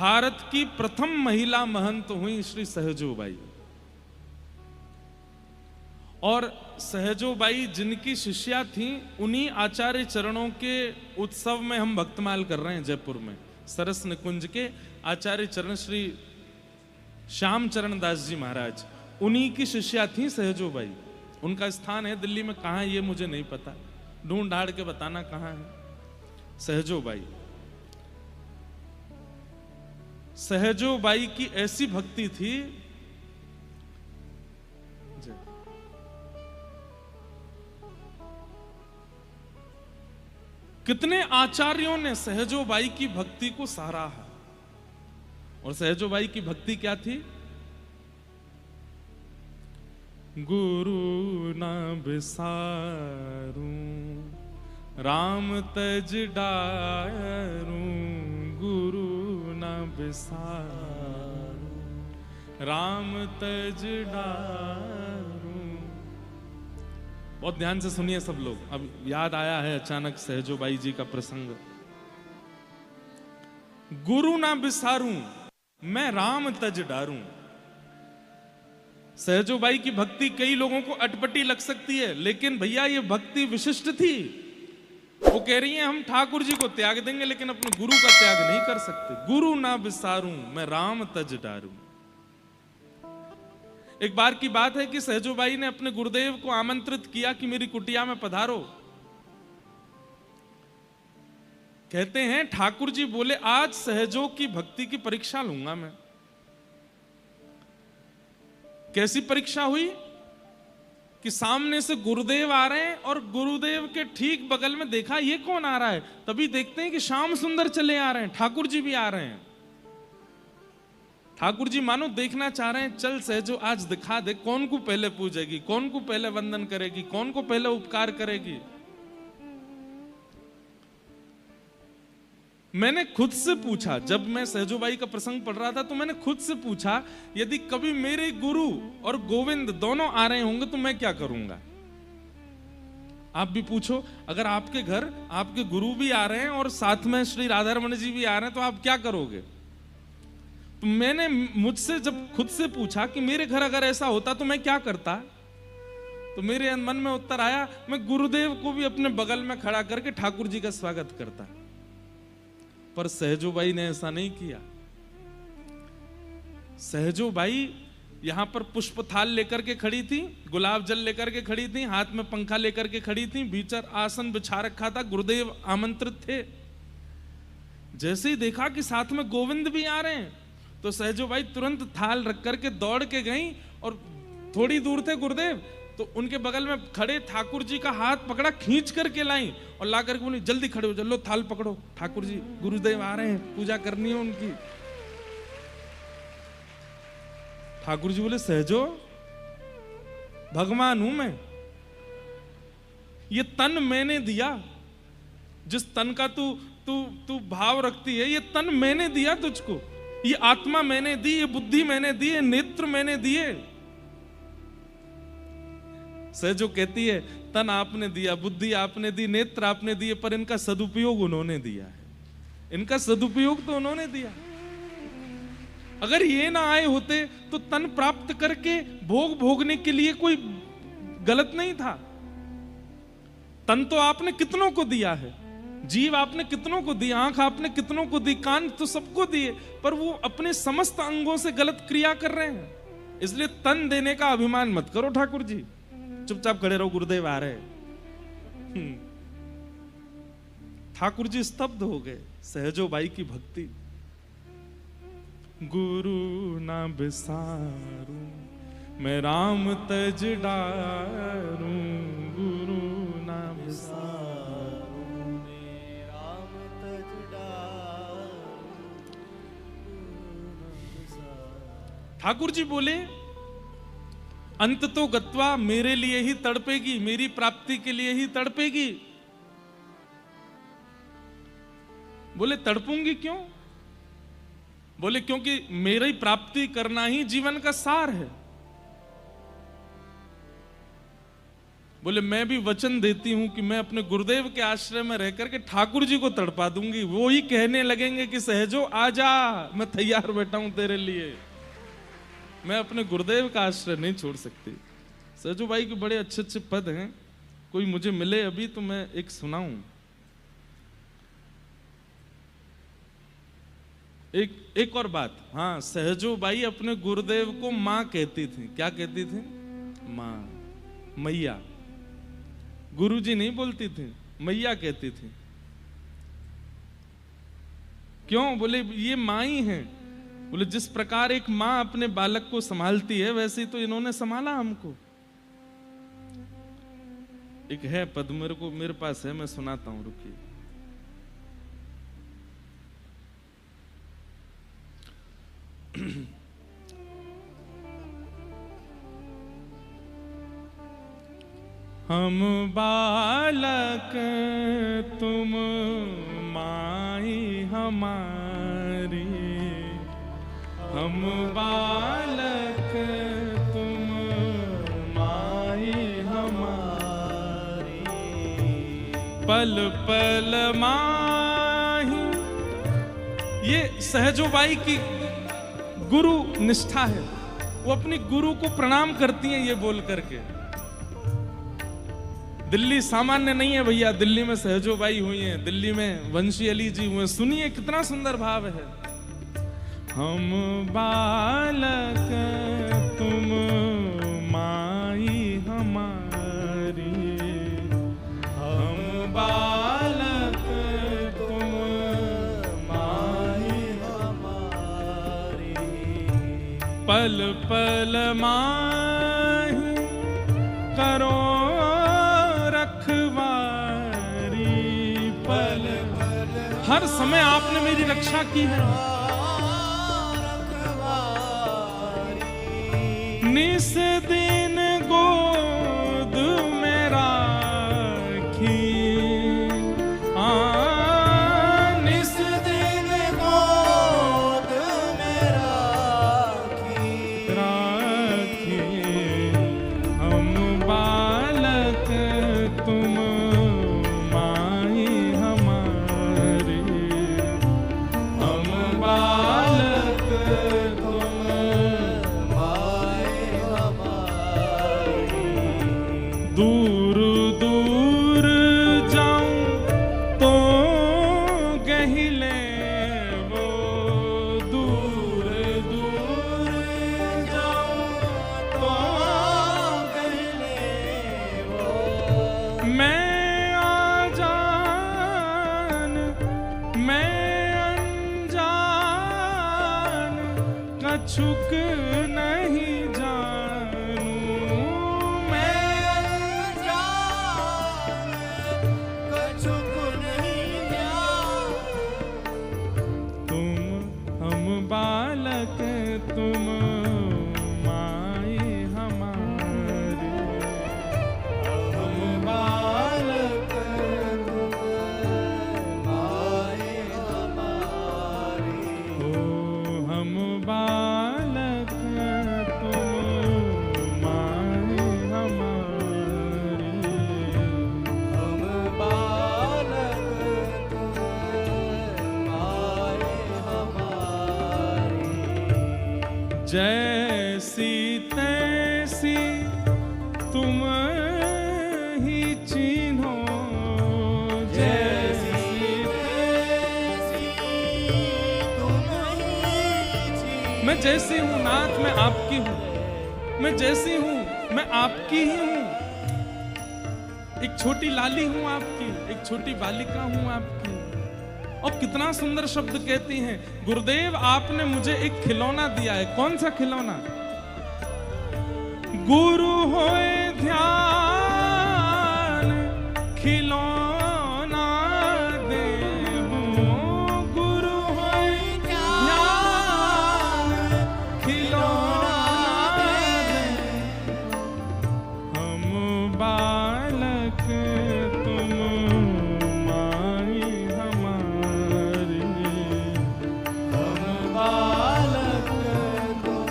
भारत की प्रथम महिला महंत हुई श्री सहजोबाई। और सहजोबाई जिनकी शिष्या थी, उन्हीं आचार्य चरणों के उत्सव में हम भक्तमाल कर रहे हैं जयपुर में। सरस निकुंज के आचार्य चरण श्री श्याम चरण दास जी महाराज, उन्हीं की शिष्या थी सहजोबाई। उनका स्थान है दिल्ली में, कहाँ ये मुझे नहीं पता, ढूंढ ढाड़ के बताना कहाँ है। सहजोबाई, सहजोबाई की ऐसी भक्ति थी, कितने आचार्यों ने सहजोबाई की भक्ति को सराहा। और सहजोबाई की भक्ति क्या थी? गुरु ना बिसारूं राम तज डारूं, गुरु ना बिसारूं राम तज डारूं। बहुत ध्यान से सुनिए सब लोग, अब याद आया है अचानक सहजोबाई जी का प्रसंग। गुरु ना बिसारूं मैं राम तज डारूं। सहजोबाई की भक्ति कई लोगों को अटपटी लग सकती है, लेकिन भैया ये भक्ति विशिष्ट थी। वो कह रही हैं हम ठाकुर जी को त्याग देंगे लेकिन अपने गुरु का त्याग नहीं कर सकते। गुरु ना बिसारूं मैं राम तज डारूं। एक बार की बात है कि सहजोबाई ने अपने गुरुदेव को आमंत्रित किया कि मेरी कुटिया में पधारो। कहते हैं ठाकुर जी बोले आज सहजो की भक्ति की परीक्षा लूंगा मैं। कैसी परीक्षा हुई कि सामने से गुरुदेव आ रहे हैं और गुरुदेव के ठीक बगल में देखा ये कौन आ रहा है, तभी देखते हैं कि श्याम सुंदर चले आ रहे हैं, ठाकुर जी भी आ रहे हैं। ठाकुर जी मानो देखना चाह रहे हैं, चल सहजो आज दिखा दे कौन को पहले पूजेगी, कौन को पहले वंदन करेगी, कौन को पहले उपकार करेगी। मैंने खुद से पूछा, जब मैं सहजोबाई का प्रसंग पढ़ रहा था तो मैंने खुद से पूछा, यदि कभी मेरे गुरु और गोविंद दोनों आ रहे होंगे तो मैं क्या करूंगा। आप भी पूछो, अगर आपके घर आपके गुरु भी आ रहे हैं और साथ में श्री राधारमण जी भी आ रहे हैं तो आप क्या करोगे। तो मैंने मुझसे जब खुद से पूछा कि मेरे घर अगर ऐसा होता तो मैं क्या करता, तो मेरे मन में उत्तर आया, मैं गुरुदेव को भी अपने बगल में खड़ा करके ठाकुर जी का स्वागत करता। पर सहजोबाई ने ऐसा नहीं किया। सहजोबाई यहां पर पुष्प थाल लेकर के खड़ी थी, गुलाब जल लेकर के खड़ी थी, हाथ में पंखा लेकर के खड़ी थी, भीतर आसन बिछा रखा था, गुरुदेव आमंत्रित थे। जैसे ही देखा कि साथ में गोविंद भी आ रहे हैं तो सहजोबाई तुरंत थाल रख करके दौड़ के गई और थोड़ी दूर थे गुरुदेव, तो उनके बगल में खड़े ठाकुर जी का हाथ पकड़ा, खींच करके लाई और ला करके बोली जल्दी खड़े हो, चलो थाल पकड़ो, ठाकुर जी गुरुदेव आ रहे हैं, पूजा करनी है उनकी। ठाकुर जी बोले सहजो भगवान हूं मैं, ये तन मैंने दिया, जिस तन का तू तू तू भाव रखती है, ये तन मैंने दिया तुझको, ये आत्मा मैंने दी, ये बुद्धि मैंने दी, ये नेत्र मैंने दिए। सहजो कहती है तन आपने दिया, बुद्धि आपने दी, नेत्र आपने दिए, पर इनका सदुपयोग उन्होंने दिया है, इनका सदुपयोग तो उन्होंने दिया। अगर ये ना आए होते तो तन प्राप्त करके भोग भोगने के लिए कोई गलत नहीं था। तन तो आपने कितनों को दिया है, जीव आपने कितनों को दी, आंख आपने कितनों को दी, कान तो सबको दिए, पर वो अपने समस्त अंगों से गलत क्रिया कर रहे हैं। इसलिए तन देने का अभिमान मत करो ठाकुर जी, चुपचाप खड़े रहो, गुरुदेव आ रहे। ठाकुर जी स्तब्ध हो गए। सहजोबाई की भक्ति, गुरु ना बिसारूं मैं राम तज डारूं, गुरु ना बिसारूं मैं राम तज डारूं। ठाकुर जी बोले अंत तो गत्वा मेरे लिए ही तड़पेगी, मेरी प्राप्ति के लिए ही तड़पेगी। बोले तड़पूंगी क्यों? बोले क्योंकि मेरी प्राप्ति करना ही जीवन का सार है। बोले मैं भी वचन देती हूं कि मैं अपने गुरुदेव के आश्रय में रह करके ठाकुर जी को तड़पा दूंगी। वो ही कहने लगेंगे कि सहजो आजा, मैं तैयार बैठा हूं तेरे लिए। मैं अपने गुरुदेव का आश्रय नहीं छोड़ सकती। सहजो भाई के बड़े अच्छे अच्छे पद हैं, कोई मुझे मिले अभी तो मैं एक सुनाऊं। एक और बात, हाँ, सहजो बाई अपने गुरुदेव को माँ कहती थी। क्या कहती थी? माँ, मैया। गुरुजी नहीं बोलती थी, मैया कहती थी। क्यों? बोले ये माँ ही है। बोले जिस प्रकार एक माँ अपने बालक को संभालती है, वैसे ही तो इन्होंने संभाला हमको। एक है पद मेरे पास है, मैं सुनाता हूं, रुकिए। हम बालक तुम माई हमारी, हम बालक तुम माई हमारी, पल पल माही। ये सहजोबाई की गुरु निष्ठा है। वो अपनी गुरु को प्रणाम करती हैं ये बोल करके। दिल्ली सामान्य नहीं है भैया, दिल्ली में सहजोबाई हुई हैं, दिल्ली में वंशी अली जी हुए। सुनिए कितना सुंदर भाव है। हम बालक तुम माई हमारी, हम बालक तुम माई हमारी, पल पल माही करो पल पल, हर समय आपने मेरी रक्षा की है। निस दिन गोद में राखी, निस दिन गोद में राखी, हम बालक तुम दूर दूर जाऊं तो गहिले वो, दूर दूर जाऊं तो गहिले वो, मैं आजान मैं अनजान कछुक नहीं बालक तुम माई हमारी, हम बालक तुम माई हमारी, ओ हम बालक तुम माई हमारी, हम बालक तुम माई हमारी, जैसी तैसी तुम ही चिन्हो, जैसी तैसी तुम ही चिन्हो। मैं जैसी हूं नाथ, मैं आपकी हूं। मैं जैसी हूं मैं आपकी ही हूं। एक छोटी लाली हूं आपकी, एक छोटी बालिका हूं आपकी। और कितना सुंदर शब्द कहती हैं, गुरुदेव आपने मुझे एक खिलौना दिया है। कौन सा खिलौना? गुरु होए ध्यान खिलौना दे, गुरु होए ध्यान खिलौना दे, हम बालक तुम माई हमारी, हम बालक तुम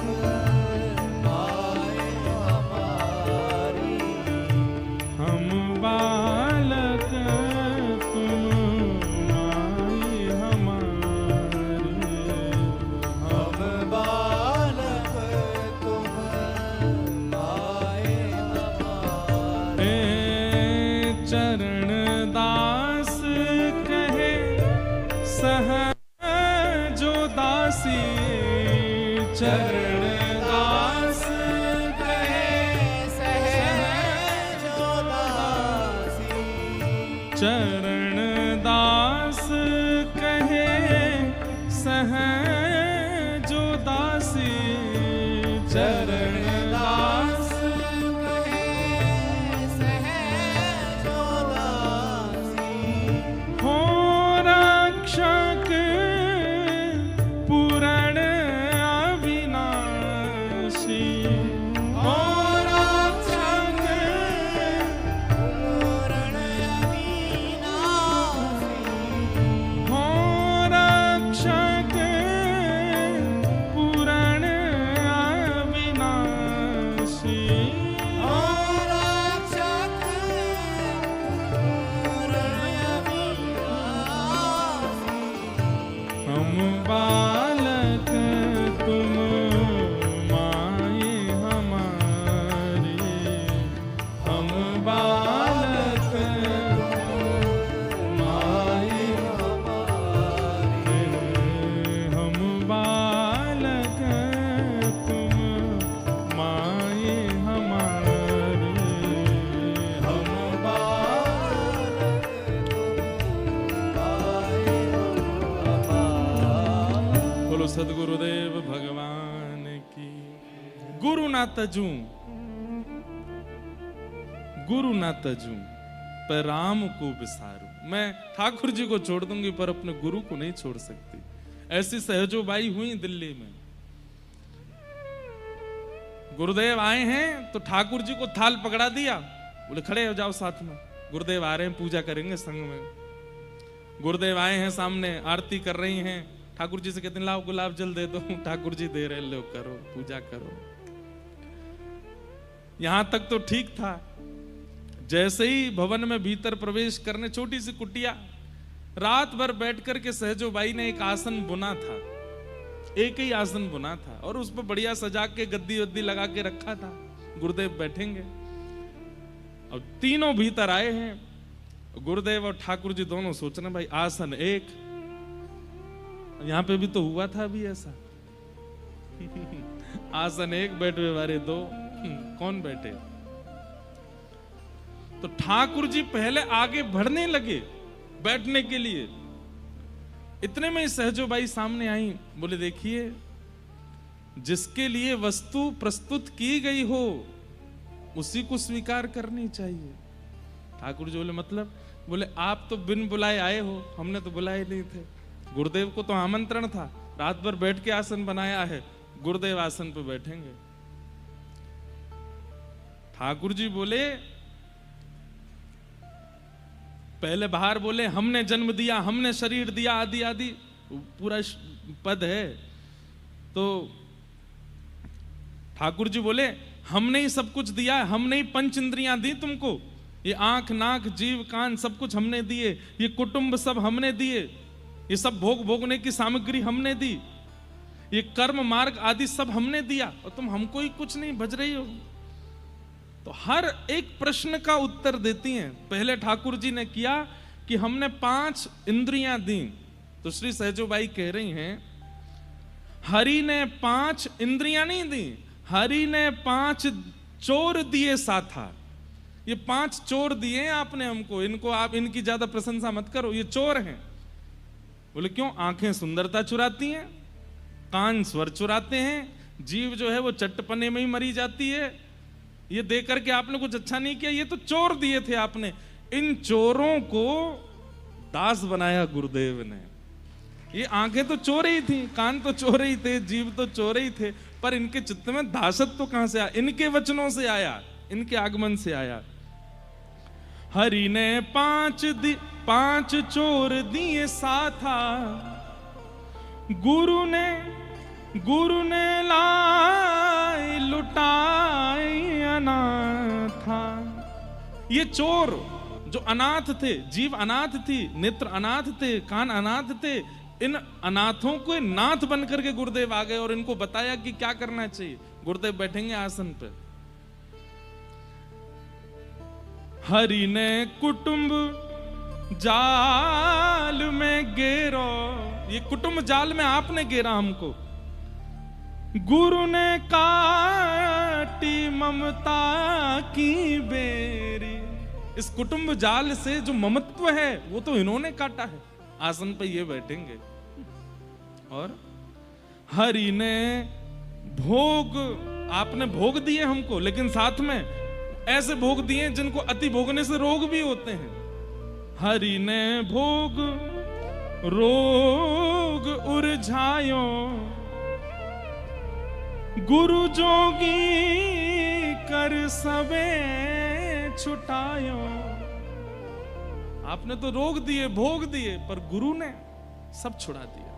माई हमारी, दासी चरण दास कहे सहजो दासी चरण दास कहे सहजो दासी चरण दास कहे सहजो दासी हो रक्षक पूरण अविनाशी हो रक्षक पूरण अविनाशी हो रक्षक पूरण अविनाशी हो रक्षक पूरण अविनाशी हम बालक तुम माए हमारे हम बालक माए हमारे हम बालक तुम माए हमारे हम बालक बोलो सदगुरुदेव भगवान की। गुरु ना तजू गुरु ना तजू पर राम को बिसारू। मैं ठाकुर जी को छोड़ दूंगी पर अपने गुरु को नहीं छोड़ सकती। ऐसी सहजोबाई हुई दिल्ली में। गुरुदेव आए हैं तो ठाकुर जी को थाल पकड़ा दिया, बोले खड़े हो जाओ साथ में। गुरुदेव आ रहे हैं, पूजा करेंगे संग में। गुरुदेव आए हैं, सामने आरती कर रही हैं। ठाकुर जी से कहते हैं लाओ गुलाब जल दे दो। ठाकुर जी दे रहे, लो करो पूजा करो। यहां तक तो ठीक था। जैसे ही भवन में भीतर प्रवेश करने, छोटी सी कुटिया, रात भर बैठ करके सहजोबाई ने एक आसन बुना था, एक ही आसन बुना था और उस पर बढ़िया सजा के गद्दी वद्दी लगा के रखा था। गुरुदेव बैठेंगे। अब तीनों भीतर आए हैं। गुरुदेव और ठाकुर जी दोनों सोच रहे भाई आसन एक, यहां पे भी तो हुआ था अभी ऐसा। आसन एक, बैठे वाले दो, कौन बैठे? तो ठाकुर जी पहले आगे बढ़ने लगे बैठने के लिए। इतने में सहजोबाई सामने आई, बोले देखिए जिसके लिए वस्तु प्रस्तुत की गई हो उसी को स्वीकार करनी चाहिए। ठाकुर जी बोले मतलब? बोले आप तो बिन बुलाए आए हो, हमने तो बुलाए नहीं थे। गुरुदेव को तो आमंत्रण था, रात भर बैठ के आसन बनाया है, गुरुदेव आसन पे बैठेंगे। ठाकुर जी बोले पहले बाहर बोले हमने जन्म दिया, हमने शरीर दिया, आदि आदि पूरा पद है। तो ठाकुर जी बोले हमने ही सब कुछ दिया है, हमने ही पंच इंद्रियां दी तुमको। ये आंख नाक जीव कान सब कुछ हमने दिए, ये कुटुंब सब हमने दिए, ये सब भोग भोगने की सामग्री हमने दी, ये कर्म मार्ग आदि सब हमने दिया और तुम हमको ही कुछ नहीं भज रही हो। तो हर एक प्रश्न का उत्तर देती हैं। पहले ठाकुर जी ने किया कि हमने 5 इंद्रियां दी। तो श्री सहजोबाई कह रही हैं हरि ने 5 इंद्रियां नहीं दी, हरि ने 5 चोर दिए साथा। ये 5 चोर दिए आपने हमको, इनको आप इनकी ज्यादा प्रशंसा मत करो, ये चोर हैं। बोले क्यों? आंखें सुंदरता चुराती हैं, कान स्वर चुराते हैं, जीव जो है वो चट्टपने में ही मरी जाती है। ये देख करके आपने कुछ अच्छा नहीं किया, ये तो चोर दिए थे आपने। इन चोरों को दास बनाया गुरुदेव ने। ये आंखें तो चोर ही थी, कान तो चोर ही थे, जीव तो चोर ही थे, पर इनके चित्त में दासत्व तो कहां से आया? इनके वचनों से आया, इनके आगमन से आया। हरि ने 5 चोर दिए साथा, गुरु ने लाई लुटाई अनाथा। ये चोर जो अनाथ थे, जीव अनाथ थी, नेत्र अनाथ थे, कान अनाथ थे, इन अनाथों को नाथ बन करके गुरुदेव आ गए और इनको बताया कि क्या करना चाहिए। गुरुदेव बैठेंगे आसन पे। हरि ने कुटुंब जाल में गेरो, ये कुटुंब जाल में आपने घेरा हमको। गुरु ने काटी ममता की बेरी, इस कुटुंब जाल से जो ममत्व है वो तो इन्होंने काटा है। आसन पे ये बैठेंगे और हरि ने भोग, आपने भोग दिए हमको, लेकिन साथ में ऐसे भोग दिए जिनको अति भोगने से रोग भी होते हैं। हरि ने भोग रोग उरझायो, गुरु जोगी कर सबे छुटायो। आपने तो रोग दिए, भोग दिए, पर गुरु ने सब छुड़ा दिया।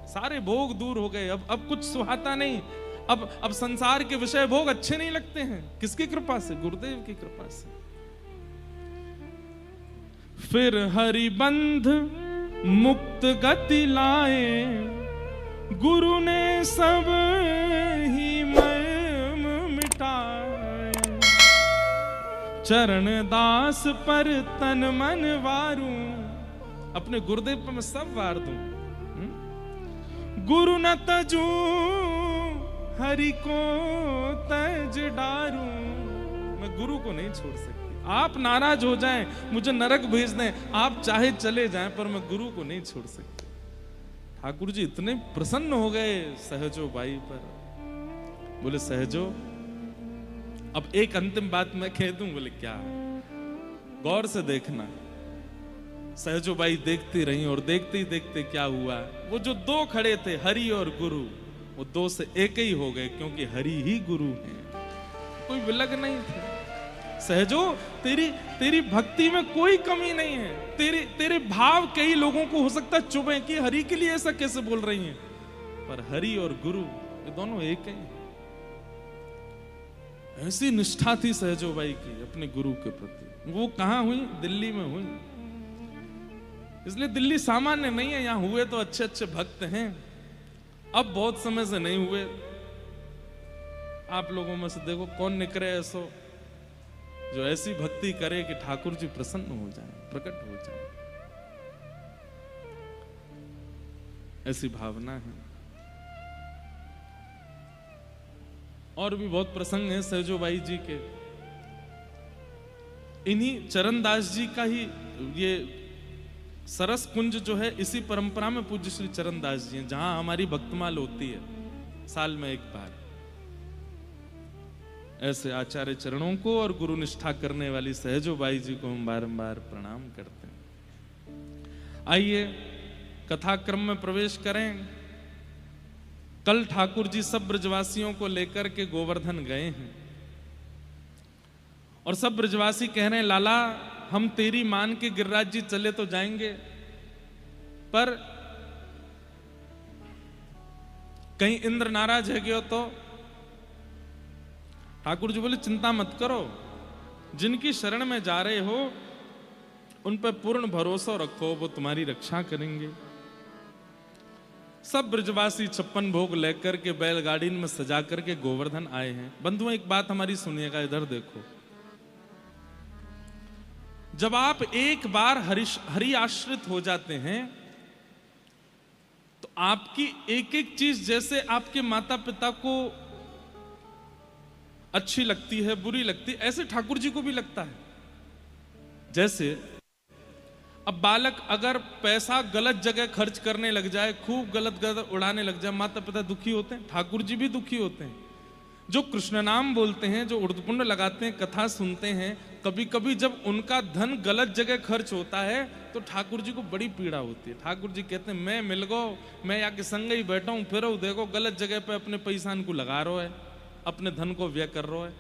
सारे भोग दूर हो गए। अब कुछ सुहाता नहीं। अब संसार के विषय भोग अच्छे नहीं लगते हैं। किसकी कृपा से? गुरुदेव की कृपा से। फिर हरिबंध मुक्त गति लाए, गुरु ने सब ही मर्म मिटाए। चरण दास पर तन मन वारूं, अपने गुरुदेव पर मैं सब वार दूं। गुरु न तजू हरि को तज डारूं, मैं गुरु को नहीं छोड़ सकती। आप नाराज हो जाएं, मुझे नरक भेज दें, आप चाहे चले जाएं, पर मैं गुरु को नहीं छोड़ सकती। ठाकुर जी इतने प्रसन्न हो गए सहजो बाई पर। बोले सहजो, अब एक अंतिम बात मैं कह दूं। बोले क्या? गौर से देखना। सहजो बाई देखती रही और देखते ही देखते क्या हुआ, वो जो दो खड़े थे हरि और गुरु, वो दो से एक ही हो गए, क्योंकि हरि ही गुरु है, कोई विलग नहीं थे। सहजो, तेरी भक्ति में कोई कमी नहीं है। तेरे भाव कई लोगों को हो सकता है चुभे कि हरि के लिए ऐसा कैसे बोल रही हैं, पर हरि और गुरु ये दोनों एक ही हैं। ऐसी निष्ठा थी सहजो बाई की अपने गुरु के प्रति। वो कहां हुई? दिल्ली में हुई। इसलिए दिल्ली सामान्य नहीं है। यहां हुए तो अच्छे अच्छे भक्त हैं, अब बहुत समय से नहीं हुए। आप लोगों में से देखो कौन निकले ऐसो जो ऐसी भक्ति करे कि ठाकुर जी प्रसन्न हो जाए, प्रकट हो जाए। ऐसी भावना है। और भी बहुत प्रसंग है सहजो बाई जी के। इन्हीं चरणदास जी का ही ये सरस कुंज जो है, इसी परंपरा में पूज्य श्री चरणदास जी हैं, जहां हमारी भक्तमाल होती है साल में एक बार। ऐसे आचार्य चरणों को और गुरु निष्ठा करने वाली सहजो बाई जी को हम बारंबार प्रणाम करते हैं। आइए कथा क्रम में प्रवेश करें। कल ठाकुर जी सब ब्रजवासियों को लेकर के गोवर्धन गए हैं और सब ब्रजवासी कह रहे हैं, लाला हम तेरी मान के गिरिराज जी चले तो जाएंगे, पर कहीं इंद्र नाराज है गयो तो? ठाकुर जी बोले चिंता मत करो, जिनकी शरण में जा रहे हो उन पर पूर्ण भरोसा रखो, वो तुम्हारी रक्षा करेंगे। सब ब्रजवासी 56 भोग लेकर के बैलगाड़ी में सजा करके गोवर्धन आए हैं। बंधुओं एक बात हमारी सुनिएगा, इधर देखो। जब आप एक बार हरि आश्रित हो जाते हैं तो आपकी एक एक चीज जैसे आपके माता पिता को अच्छी लगती है, बुरी लगती है, ऐसे ठाकुर जी को भी लगता है। जैसे अब बालक अगर पैसा गलत जगह खर्च करने लग जाए, खूब गलत गलत उड़ाने लग जाए, माता पिता दुखी होते हैं, ठाकुर जी भी दुखी होते हैं। जो कृष्ण नाम बोलते हैं, जो उर्दपुंड लगाते हैं, कथा सुनते हैं, कभी कभी जब उनका धन गलत जगह खर्च होता है तो ठाकुर जी को बड़ी पीड़ा होती है। ठाकुर जी कहते हैं मैं मिल गो, मैं या के संग ही बैठा हूं, फिर देखो गलत जगह पे अपने पैसा को लगा रहा है, अपने धन को व्यय कर रहा है।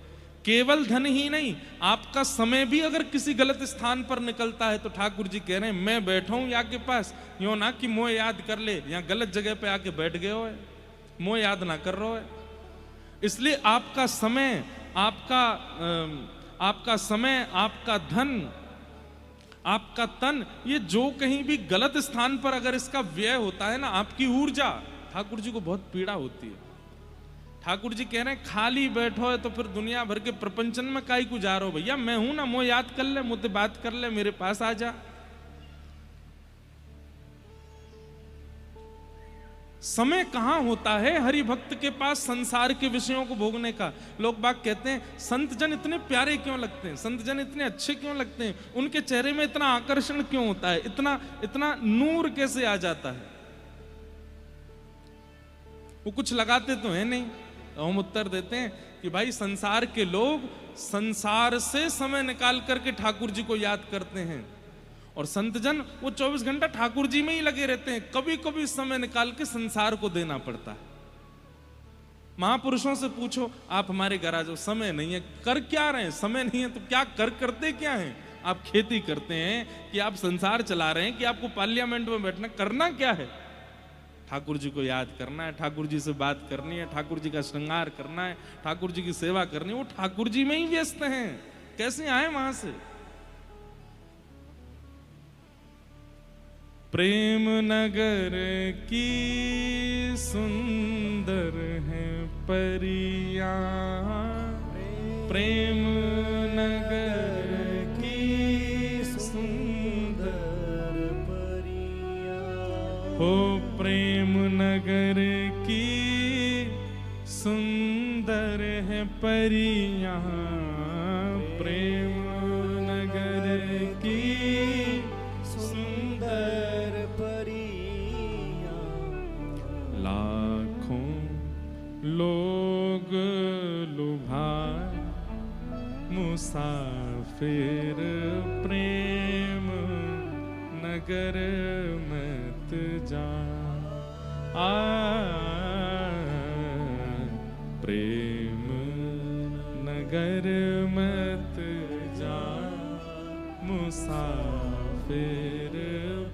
केवल धन ही नहीं, आपका समय भी अगर किसी गलत स्थान पर निकलता है तो ठाकुर जी कह रहे हैं मैं बैठा हूं या के पास, यो ना कि मोह याद कर ले, या गलत जगह पे आके बैठ गए हो, मोह याद ना कर रहा है। इसलिए आपका समय, आपका धन, आपका तन, ये जो कहीं भी गलत स्थान पर अगर इसका व्यय होता है ना, आपकी ऊर्जा, ठाकुर जी को बहुत पीड़ा होती है। ठाकुर जी कह रहे हैं खाली बैठो है तो फिर दुनिया भर के प्रपंचन में काई को जा रहे हो भैया, मैं हूं ना, मोह याद कर ले, मुझसे बात कर ले, मेरे पास आ जा। समय कहां होता है हरि भक्त के पास संसार के विषयों को भोगने का। लोग बाग कहते हैं संत जन इतने प्यारे क्यों लगते हैं, संत जन इतने अच्छे क्यों लगते हैं, उनके चेहरे में इतना आकर्षण क्यों होता है, इतना इतना नूर कैसे आ जाता है। वो कुछ लगाते तो है नहीं। तो हम उत्तर देते हैं कि भाई संसार के लोग संसार से समय निकाल करके ठाकुर जी को याद करते हैं, और संत जन वो 24 घंटा ठाकुर जी में ही लगे रहते हैं। कभी कभी समय निकाल के संसार को देना पड़ता है। महापुरुषों से पूछो, आप हमारे घर आ जाओ, समय नहीं है, कर क्या रहे हैं, समय नहीं है तो क्या करते क्या हैं। आप खेती करते हैं कि आप संसार चला रहे हैं कि आपको पार्लियामेंट में बैठना, करना क्या है। ठाकुर जी को याद करना है, ठाकुर जी से बात करनी है, ठाकुर जी का श्रृंगार करना है, ठाकुर जी की सेवा करनी है। वो ठाकुर जी में ही व्यस्त हैं, कैसे आए वहां से। प्रेम नगर की सुंदर है परिया, प्रेम नगर की सुंदर परिया, हो प्रेम नगर की सुंदर है परिया, प्रेम नगर की सुंदर परिया। लाखों लोग लुभाए मुसाफिर, प्रेम नगर मत जा, प्रेम नगर मत जा मुसाफिर,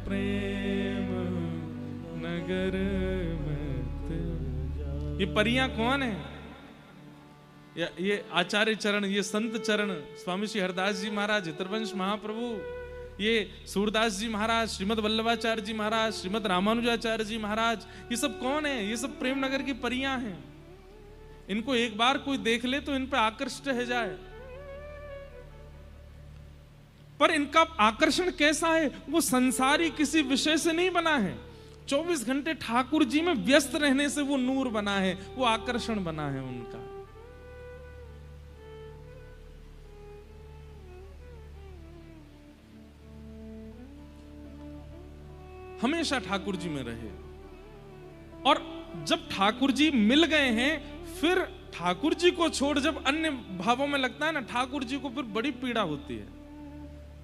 प्रेम नगर मत जा। ये परियां कौन है? ये आचार्य चरण, ये संत चरण, स्वामी श्री हरदास जी महाराज, हितरवंश महाप्रभु, ये सूरदास जी महाराज, श्रीमद वल्लभाचार्य जी महाराज, श्रीमद रामानुजाचार्य जी महाराज, ये सब कौन है? ये सब प्रेम नगर की परियां हैं। इनको एक बार कोई देख ले तो इन पे आकर्षित हो जाए। पर इनका आकर्षण कैसा है? वो संसारी किसी विषय से नहीं बना है, 24 घंटे ठाकुर जी में व्यस्त रहने से वो नूर बना है, वो आकर्षण बना है उनका। हमेशा ठाकुर जी में रहे। और जब ठाकुर जी मिल गए हैं, फिर ठाकुर जी को छोड़ जब अन्य भावों में लगता है ना, ठाकुर जी को फिर बड़ी पीड़ा होती है।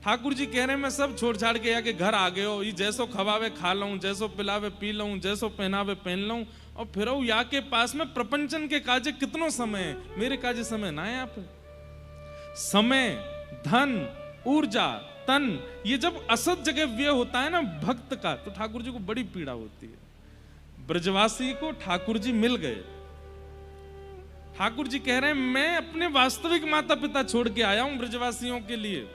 ठाकुर जी कह रहे हैं मैं सब छोड़ छाड़ के आके घर आ गए हो, ये जैसो खवावे खा लूं, जैसो पिलावे पी लूं, जैसो पहनावे पहन लूं, और फिर या के पास में प्रपंचन के काजे कितनो समय है, मेरे काजे समय ना है। आप समय, धन, ऊर्जा, तन, ये जब असत जगह व्यय होता है ना भक्त का, तो ठाकुर जी को बड़ी पीड़ा होती है। ब्रजवासी को ठाकुर जी मिल गए। ठाकुर जी कह रहे हैं मैं अपने वास्तविक माता पिता छोड़ के आया हूं ब्रजवासियों के लिए,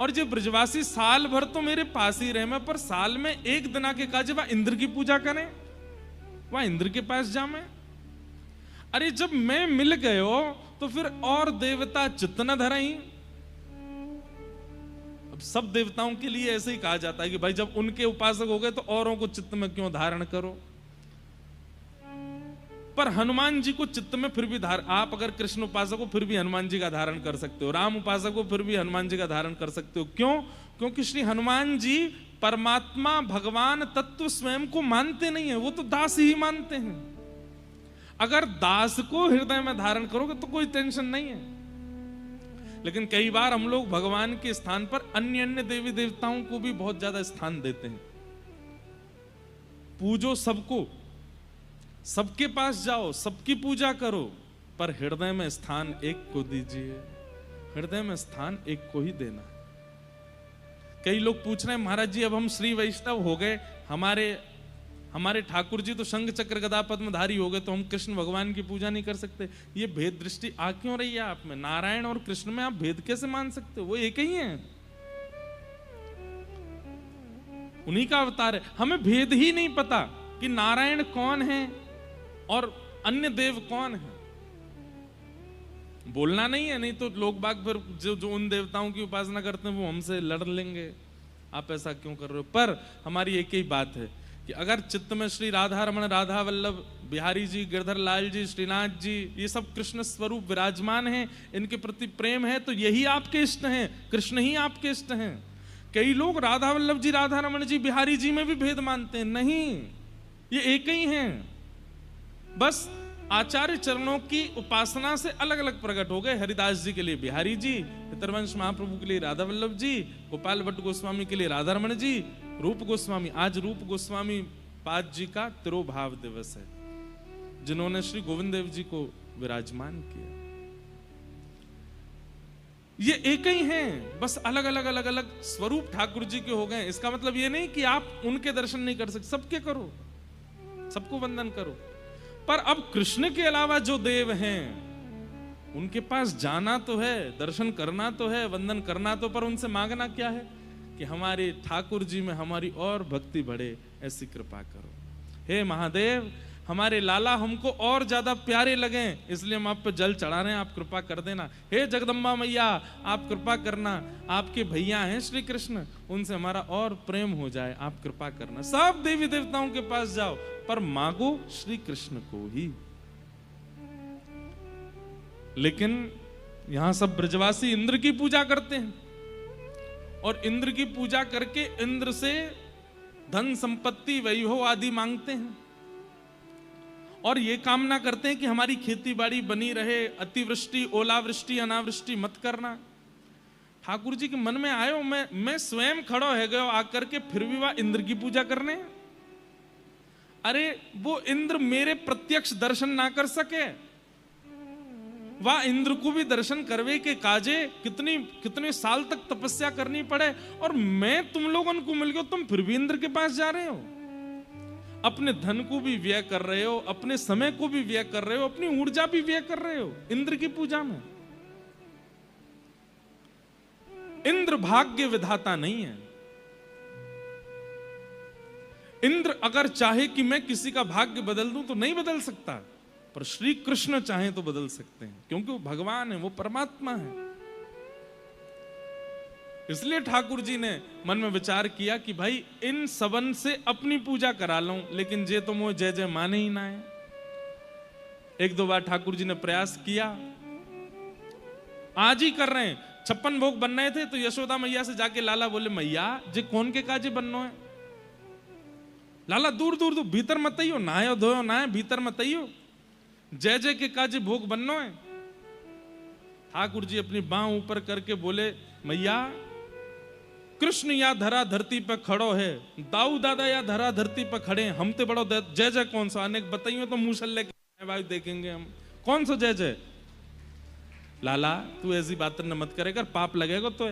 और जो ब्रजवासी साल भर तो मेरे पास ही रहे, मैं पर साल में एक दिन आके काजे वह इंद्र की पूजा करें, वह इंद्र के पास जामे। अरे जब मैं मिल गए हो तो फिर और देवता चित्त न धरई। अब सब देवताओं के लिए ऐसे ही कहा जाता है कि भाई जब उनके उपासक हो गए तो औरों को चित्त में क्यों धारण करो। पर हनुमान जी को चित्त में फिर भी आप अगर कृष्ण उपासक हो फिर भी हनुमान जी का धारण कर सकते हो, राम उपासक हो फिर भी हनुमान जी का धारण कर सकते हो। क्यों? क्योंकि श्री हनुमान जी परमात्मा भगवान तत्व स्वयं को मानते नहीं है, वो तो दास ही मानते हैं। अगर दास को हृदय में धारण करोगे तो कोई टेंशन नहीं है। लेकिन कई बार हम लोग भगवान के स्थान पर अन्य अन्य देवी देवताओं को भी बहुत ज्यादा स्थान देते हैं। पूजो सबको, सबके पास जाओ, सबकी पूजा करो, पर हृदय में स्थान एक को दीजिए। हृदय में स्थान एक को ही देना। कई लोग पूछ रहे हैं महाराज जी अब हम श्री वैष्णव हो गए, हमारे ठाकुर जी तो शंख चक्र गदा पद्मधारी हो गए, तो हम कृष्ण भगवान की पूजा नहीं कर सकते। ये भेद दृष्टि आ क्यों रही है आप में? नारायण और कृष्ण में आप भेद कैसे मान सकते हो? वो एक ही हैं, उन्हीं का अवतार है। हमें भेद ही नहीं पता कि नारायण कौन है और अन्य देव कौन है। बोलना नहीं है, नहीं तो लोग बाग फिर जो उन देवताओं की उपासना करते हैं वो हमसे लड़ लेंगे, आप ऐसा क्यों कर रहे हो। पर हमारी एक ही बात है कि अगर चित्त में श्री राधा रमण, राधा वल्लभ, बिहारी जी, गिरधर लाल जी, श्रीनाथ जी, ये सब कृष्ण स्वरूप विराजमान हैं, इनके प्रति प्रेम है, तो यही आपके इष्ट हैं, कृष्ण ही आपके इष्ट हैं। कई लोग राधा वल्लभ जी, राधा रमण जी, बिहारी जी में भी भेद मानते हैं, नहीं, ये एक ही हैं, बस आचार्य चरणों की उपासना से अलग अलग प्रकट हो गए। हरिदास जी के लिए बिहारी जी, पितरवंश महाप्रभु के लिए राधा वल्लभ जी, गोपाल भट्ट गोस्वामी के लिए राधा रमण जी, रूप गोस्वामी, आज रूप गोस्वामी पाद जी का तिरोभाव दिवस है, जिन्होंने श्री गोविंद देव जी को विराजमान किया। ये एक ही हैं, बस अलग अलग अलग अलग स्वरूप ठाकुर जी के हो गए। इसका मतलब ये नहीं कि आप उनके दर्शन नहीं कर सकते, सबके करो, सबको वंदन करो, पर अब कृष्ण के अलावा जो देव हैं उनके पास जाना तो है, दर्शन करना तो है, वंदन करना तो, पर उनसे मांगना क्या है कि हमारे ठाकुर जी में हमारी और भक्ति बढ़े, ऐसी कृपा करो। हे महादेव, हमारे लाला हमको और ज्यादा प्यारे लगे, इसलिए हम आप पे जल चढ़ा रहे हैं, आप कृपा कर देना। हे जगदम्बा मैया, आप कृपा करना, आपके भैया हैं श्री कृष्ण, उनसे हमारा और प्रेम हो जाए, आप कृपा करना। सब देवी देवताओं के पास जाओ, पर मांगो श्री कृष्ण को ही। लेकिन यहां सब ब्रजवासी इंद्र की पूजा करते हैं, और इंद्र की पूजा करके इंद्र से धन संपत्ति वैभव आदि मांगते हैं, और ये कामना करते हैं कि हमारी खेती बाड़ी बनी रहे, अतिवृष्टि, ओलावृष्टि, अनावृष्टि मत करना। ठाकुर जी के मन में आयो, मैं स्वयं खड़ो है गयो आकर के, फिर भी वह इंद्र की पूजा करने। अरे वो इंद्र मेरे प्रत्यक्ष दर्शन ना कर सके, वह इंद्र को भी दर्शन करवे के काजे कितने साल तक तपस्या करनी पड़े, और मैं तुम लोगों को मिल गया, तुम फिर भी इंद्र के पास जा रहे हो। अपने धन को भी व्यय कर रहे हो, अपने समय को भी व्यय कर रहे हो, अपनी ऊर्जा भी व्यय कर रहे हो इंद्र की पूजा में। इंद्र भाग्य विधाता नहीं है। इंद्र अगर चाहे कि मैं किसी का भाग्य बदल दूं तो नहीं बदल सकता, पर श्री कृष्ण चाहे तो बदल सकते हैं, क्योंकि वो भगवान है, वो परमात्मा है। इसलिए ठाकुर जी ने मन में विचार किया कि भाई इन सबन से अपनी पूजा करा लूं, लेकिन जे तो मुझे जय जय माने ही ना है। एक दो बार ठाकुर जी ने प्रयास किया, आज ही कर रहे हैं, 56 भोग बन रहे थे, तो यशोदा मैया से जाके लाला बोले, मैया जे कौन के काजे बननो है? लाला दूर दूर दूर, भीतर मत आइयो, नहायो धोयो ना है, भीतर मत आइयो, जय जय के काजे भोग बननो है। ठाकुर जी अपनी बांह ऊपर करके बोले, मैया कृष्ण या धरा धरती पर खड़ो है, दाऊ दादा या धरा धरती पर खड़े, हम ते बड़ो जय जय कौन सा? अनेक बताइयो तो मूसल्ले के देखेंगे हम, कौन सा जय जय? लाला तू ऐसी बात न मत करेगा, पाप लगेगा तो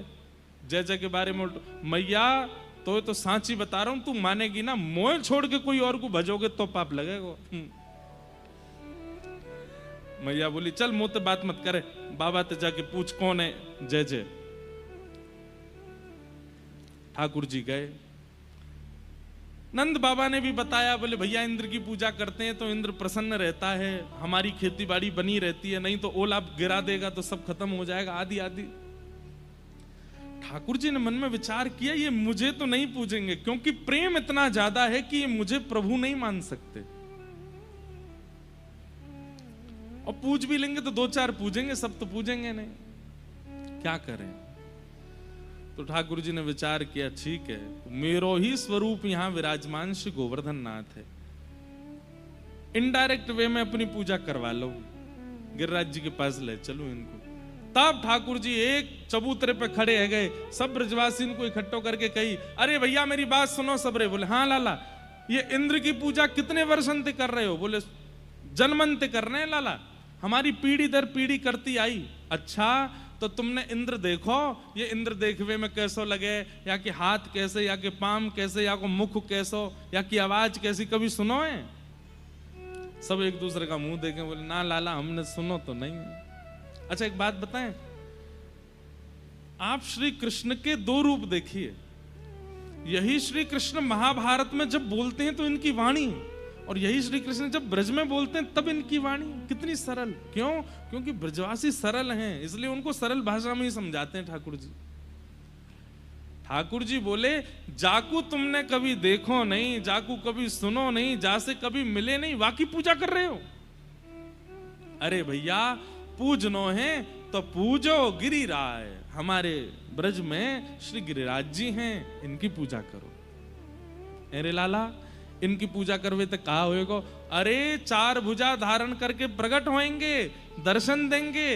जय जय के बारे में। मैया तो सांची बता रहा हूं, तू मानेगी ना, मोह छोड़ के कोई और को भजोगे तो पाप लगेगा। मैया बोली, चल मुंह ते बात मत करे, बाबा ते जाके पूछ कौन है जय जय। ठाकुर जी गए, नंद बाबा ने भी बताया, बोले भैया इंद्र की पूजा करते हैं तो इंद्र प्रसन्न रहता है, हमारी खेती बाड़ी बनी रहती है, नहीं तो ओला गिरा देगा तो सब खत्म हो जाएगा, आदि आदि। ठाकुर जी ने मन में विचार किया, ये मुझे तो नहीं पूजेंगे, क्योंकि प्रेम इतना ज्यादा है कि ये मुझे प्रभु नहीं मान सकते, और पूज भी लेंगे तो 2-4 पूजेंगे, सब तो पूजेंगे नहीं, क्या करें। तो ठाकुर जी ने विचार किया, ठीक है, मेरो ही स्वरूप यहां विराजमान श्री गोवर्धन नाथ है, इनडायरेक्ट वे में अपनी पूजा करवा लो, गिरिराज जी के पास ले चलो इनको। तब ठाकुर जी एक चबूतरे पे खड़े है गए, सब ब्रजवासी इनको इकट्ठो करके कही, अरे भैया मेरी बात सुनो सबरे। बोले हाँ लाला, ये इंद्र की पूजा कितने वर्षों से कर रहे हो? बोले जन्मंत कर रहे हैं लाला, हमारी पीढ़ी दर पीढ़ी करती आई। अच्छा तो तुमने इंद्र देखो, ये इंद्र देखवे में कैसो लगे, या कि हाथ कैसे, या कि पाम कैसे, या को मुख कैसो, या कि आवाज कैसी, कभी सुनो है? सब एक दूसरे का मुंह देखें, बोले ना लाला हमने सुनो तो नहीं। अच्छा एक बात बताएं, आप श्री कृष्ण के 2 रूप देखिए, यही श्री कृष्ण महाभारत में जब बोलते हैं तो इनकी वाणी, और यही श्री कृष्ण जब ब्रज में बोलते हैं तब इनकी वाणी कितनी सरल। क्यों? क्योंकि ब्रजवासी सरल हैं, इसलिए उनको सरल भाषा में ही समझाते हैं ठाकुर जी। ठाकुर जी बोले जाकू तुमने कभी देखो नहीं, जाकू कभी सुनो नहीं, जासे कभी मिले नहीं, वाकी पूजा कर रहे हो। अरे भैया पूजनो है तो पूजो गिरिराज, हमारे ब्रज में श्री गिरिराज जी हैं, इनकी पूजा करो। अरे लाला इनकी पूजा करवे तो कहा होएगा, अरे 4 भुजा धारण करके प्रकट होएंगे, दर्शन देंगे,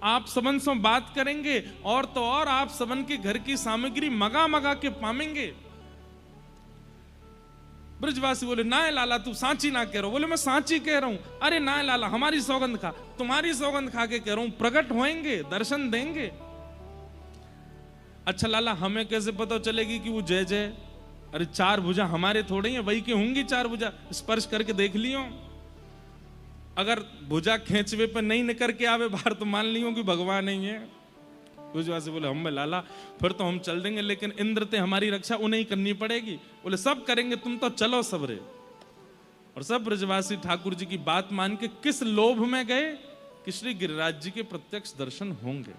आप सबन से बात करेंगे, और तो और आप सबन के घर की सामग्री मगा मगा के पामेंगे। ब्रजवासी बोले ना लाला तू सांची ना कह रहा। बोले मैं सांची कह रहा हूं। अरे ना लाला हमारी सौगंध खा, तुम्हारी सौगंध खा के कह रहा हूं, प्रकट होएंगे, दर्शन देंगे। अच्छा लाला हमें कैसे पता चलेगी कि वो जय जय? अरे 4 भुजा हमारे थोड़े ही है, वही की होंगी 4 भुजा, स्पर्श करके देख लियो। अगर भुजा खेचवे पे नहीं निकल के आवे बाहर तो मान लियो कि भगवान नहीं है। ब्रजवासी बोले हम लाला फिर तो हम चल देंगे, लेकिन इंद्र ते हमारी रक्षा उन्हें ही करनी पड़ेगी। बोले सब करेंगे, तुम तो चलो सबरे। और सब ब्रजवासी ठाकुर जी की बात मान के किस लोभ में गए कि श्री गिरिराज जी के प्रत्यक्ष दर्शन होंगे।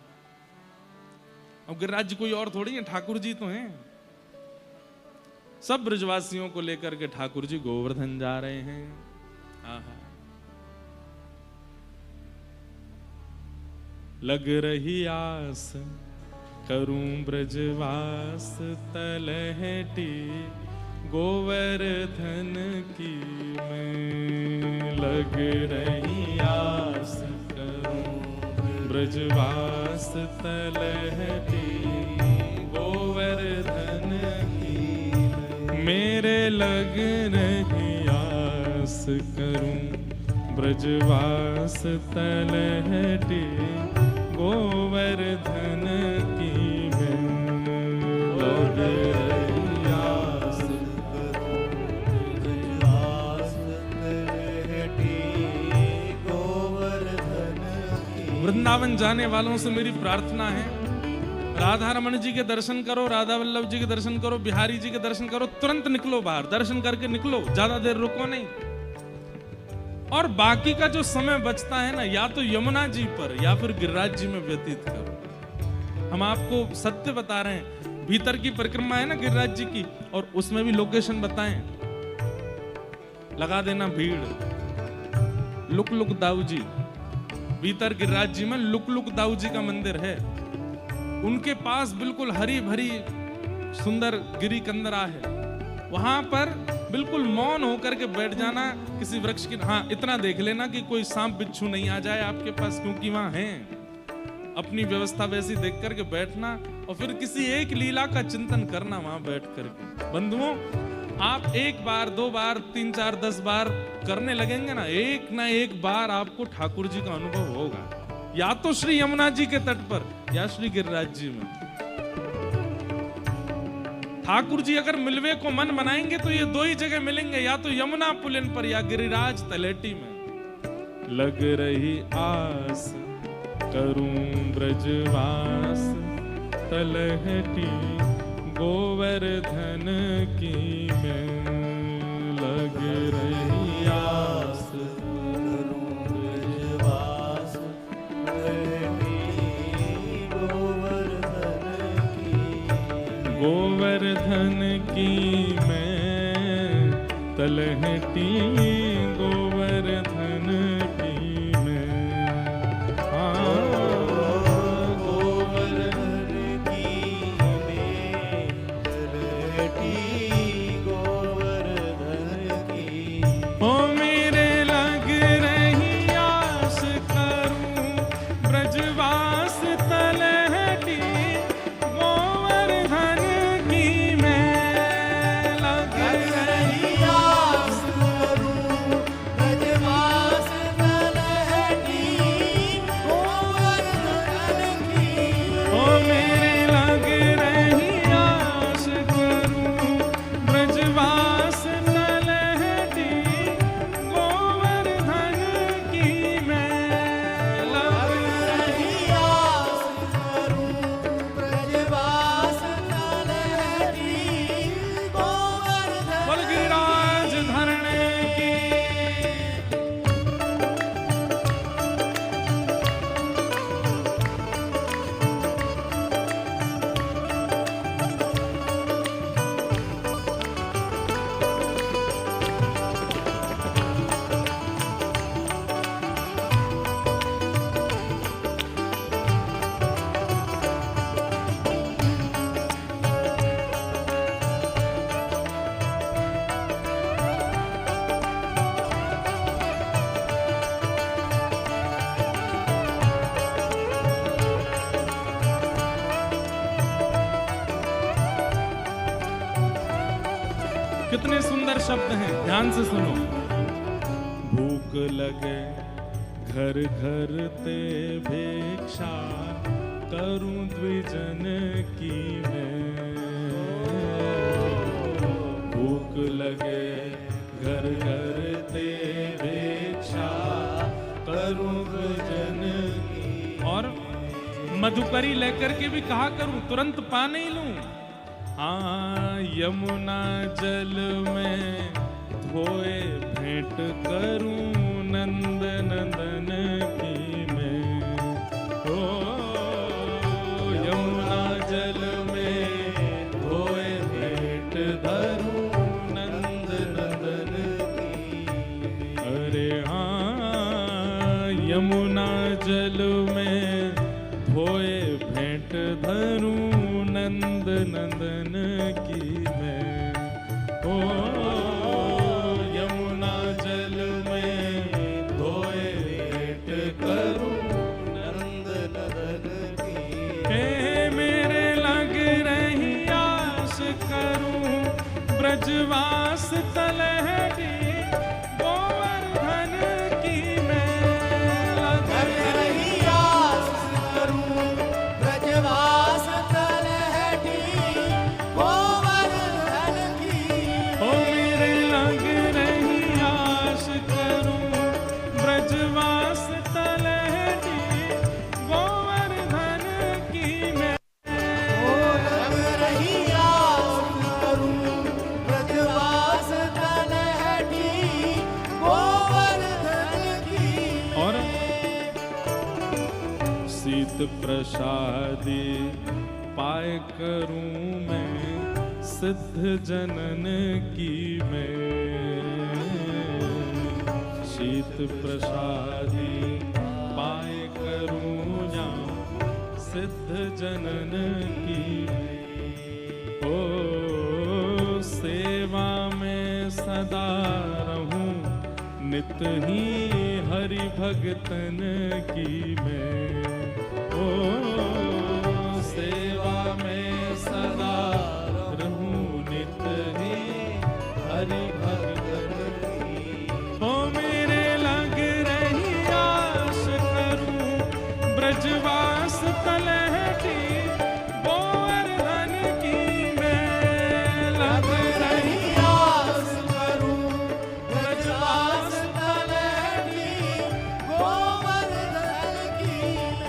अब गिरिराज जी कोई और थोड़ी है, ठाकुर जी तो हैं। सब ब्रजवासियों को लेकर के ठाकुर जी गोवर्धन जा रहे हैं। आहा लग रही आस करूं ब्रजवास, तलहटी गोवर्धन की मैं। लग रही आस करूं ब्रजवास, तलहटी गोवर्धन की मेरे। लग रही आस करूं ब्रजवास, तलहटी गोवर्धन की मैं। लग रही आस ब्रजवास, तलहटी गोवर्धन की। वृंदावन जाने वालों से मेरी प्रार्थना है, राधा रमन जी के दर्शन करो, राधा वल्लभ जी के दर्शन करो, बिहारी जी के दर्शन करो, तुरंत निकलो बाहर, दर्शन करके निकलो, ज्यादा देर रुको नहीं। और बाकी का जो समय बचता है ना, या तो यमुना जी पर या फिर गिरिराज जी में व्यतीत करो। हम आपको सत्य बता रहे हैं, भीतर की परिक्रमा है ना गिरिराज जी की, और उसमें भी लोकेशन बताएं। लगा देना भीड़। लुक लुक दाऊ जी, भीतर गिरिराज जी में लुक लुक दाऊ जी का मंदिर है। उनके पास बिल्कुल हरी भरी सुंदर गिरी कंदरा है, वहां पर बिल्कुल मौन होकर के बैठ जाना किसी वृक्ष की। हाँ इतना देख लेना कि कोई सांप बिच्छू नहीं आ जाए आपके पास, क्योंकि वहां हैं। अपनी व्यवस्था वैसी देख करके बैठना, और फिर किसी एक लीला का चिंतन करना वहां बैठ करके। बंधुओं आप 1 बार 2 बार 3 4 10 बार करने लगेंगे ना, एक ना एक बार आपको ठाकुर जी का अनुभव होगा, या तो श्री यमुना जी के तट पर या श्री गिरिराज जी में। ठाकुर जी अगर मिलवे को मन बनाएंगे तो ये 2 ही जगह मिलेंगे, या तो यमुना पुलिन पर या गिरिराज तलेटी में। लग रही आस करूं ब्रजवास, तलहटी गोवर्धन की मैं। लग रही आस करूं ब्रजवास, तलहटी गोवर्धन की मैं। तलहटी गोवर्धन की मैं। गोवर्धन की मैं, तलहटी गोवर्धन की। ओ मेरे लग रही आस करूं ब्रजवास, तलहटी गोवर्धन की मैं। लग रही आस करूं कितने सुंदर शब्द हैं, ध्यान से सुनो। भूख लगे घर घर ते भिक्षा, करूं द्विजन की मैं। भूख लगे घर घर ते भिक्षा, करूं द्विजन की। और मधुकरी लेकर के भी कहा करूं, तुरंत पा नहीं लूं। हाँ, यमुना जल में धोए भेंट करूं, नंद नंदन की मैं। ओ यमुना जल में धोए भेंट धरूं, नंद नंदन की। अरे हाँ, यमुना जल में धोए भेंट धरूं, नंद नंदन की मैं। ओ यमुना जल में धोए भेंट करूं, नंद नंदन की। हे मेरे लग रही आस करूं, ब्रजवास तलहटी, गोवर्धन की मैं। लग रही आस करूं, ब्रजवास तलहटी, गोवर्धन की। ओ मेरे लग रही आस करूं, ब्रजवास तलहटी, गोवर्धन की मैं। ओ लग रही आस करूं, ब्रजवास तलहटी, गोवर्धन की। और शीत प्रसादी पाए करूं मैं, सिद्ध जनन की मैं। शीत प्रसादी पाए करूं या, सिद्ध जनन की। ओ सेवा में सदा रहूं, नित ही हरि भगतन की मैं। ओ सेवा में सदा रहूं, नित ही हरि भगतन की। ओ मेरे लग रही आस करूं, ब्रजवास तलहटी, गोवर्धन की मैं। लग रही आस करूं, ब्रजवास तलहटी, गोवर्धन की।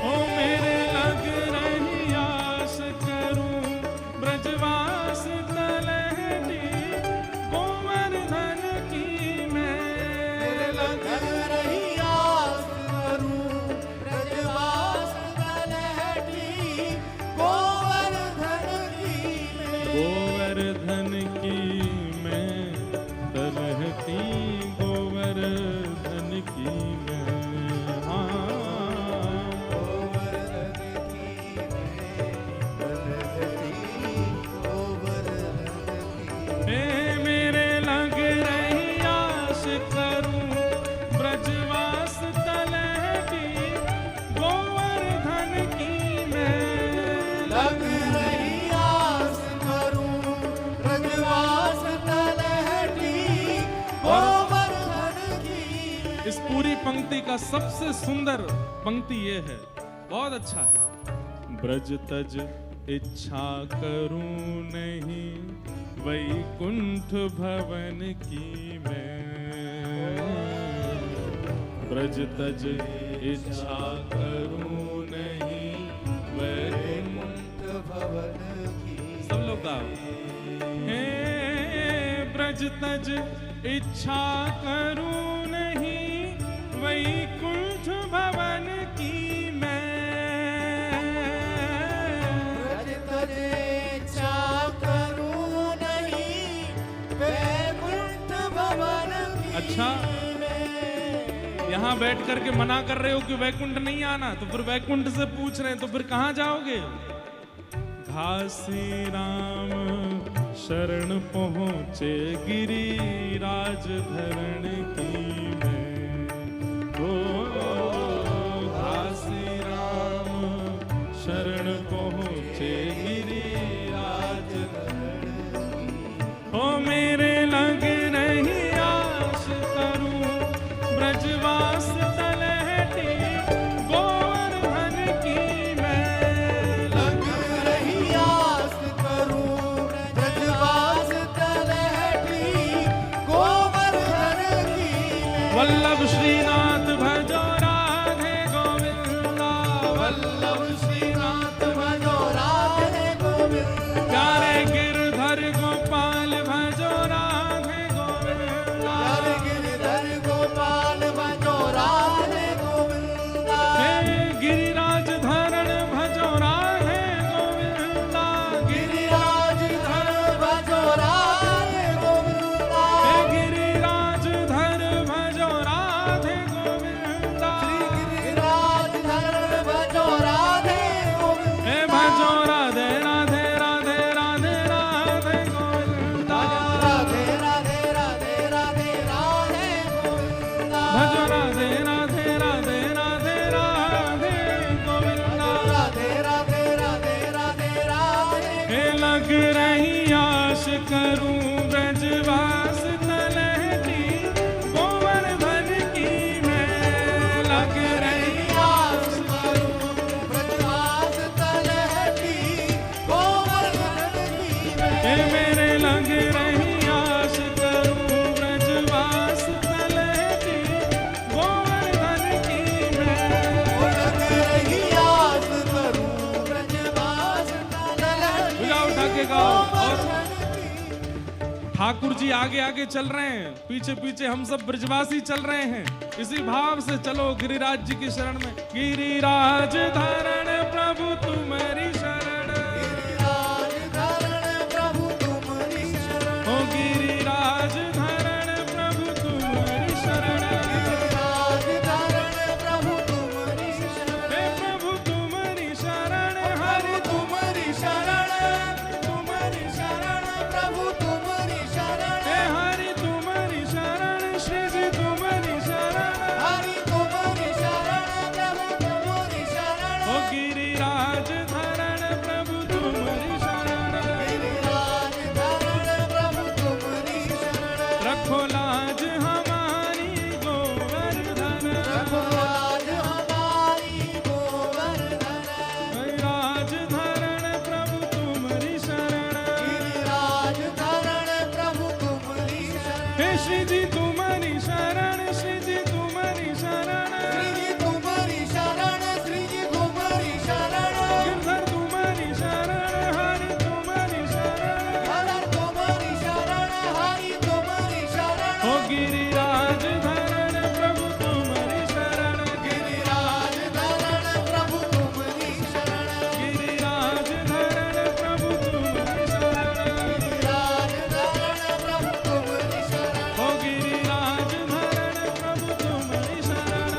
ओ मेरे लग रही आस करूं, ब्रजवास तलहटी, गोवर्धन की मैं। लग रही आस करूं, ब्रजवास तलहटी, गोवर्धन की मैं। गोवर्धन की मैं, तलहटी गोवर्धन की मैं। हाँ, गोवर्धन की मैं, तलहटी गोवर्धन की। हे मेरे लग रही आस करूं, ब्रजवास तलहटी, गोवर्धन की मैं। लग रही आस करूं, ब्रजवास तलहटी, गोवर्धन की। इस पूरी पंक्ति का सबसे सुंदर पंक्ति ये है, बहुत अच्छा है। ब्रज तज इच्छा करूं नहीं, वैकुंठ भवन की मैं। ब्रज तज इच्छा करूं नहीं, वैकुंठ भवन की। सब लोग गाओ। हे ब्रज तज इच्छा करूं नहीं, वैकुंठ भवन की मैं। ब्रज तज इच्छा करूं नहीं, वैकुंठ भवन की। अच्छा, यहाँ बैठ करके मना कर रहे हो कि वैकुंठ नहीं आना, तो फिर वैकुंठ से पूछ रहे हैं, तो फिर कहाँ जाओगे? घासी राम शरण पहुँचे, गिरिराज धरण की मैं। ओ घासी राम शरण पहुँचे, गिरिराज धरण की। ओ मेरे गाओ। और ठाकुर जी आगे आगे चल रहे हैं, पीछे पीछे हम सब ब्रजवासी चल रहे हैं। इसी भाव से चलो गिरिराज जी की शरण में। गिरिराज धारण प्रभु तुम्हारी शरण, गिरिराज धारण प्रभु तुम्हारी शरण, ओ गिरिराज धारण प्रभु तुम्हारी शरण, गिरिराज धारण प्रभु तुम्हारी शरण, हे प्रभु तुम्हारी शरण, हरि तुम्हारी शरण, तुम्हारी शरण प्रभु तुम्हारी शरण, हे हरि तुम्हारी शरण, श्री जी तुम्हारी शरण, हरि तुम्हारी शरण प्रभु तुम्हारी शरण, ओ गिरिराज धारण प्रभु तुम्हारी शरण, गिरिराज धारण प्रभु तुम्हारी शरण, रखो लाज हमारी गोवर्धन, रखो लाज हमारी गोवर्धन, गिरिराज धारण प्रभु तुम्हारी शरण, गिरिराज धारण प्रभु तुम्हारी शरण, हे श्री जी तुम्हारी शरण, श्री जी तुम्हारी शरण, श्री जी तुम्हारी शरण, श्री जी तुम्हारी शरण, गिरधर तुम्हारी शरण, हरि तुम्हारी शरण, हर तुम्हारी शरण, हरि तुम्हारी शरण, ओ गिरिराज धारण प्रभु तुम्हारी शरण, गिरिराज धारण प्रभु तुम्हारी शरण, गिरिराज धारण प्रभु तुम्हारी शरण, गिरिराज धारण प्रभु तुम्हारी शरण, ओ गिरिराज धारण प्रभु तुम्हारी शरण,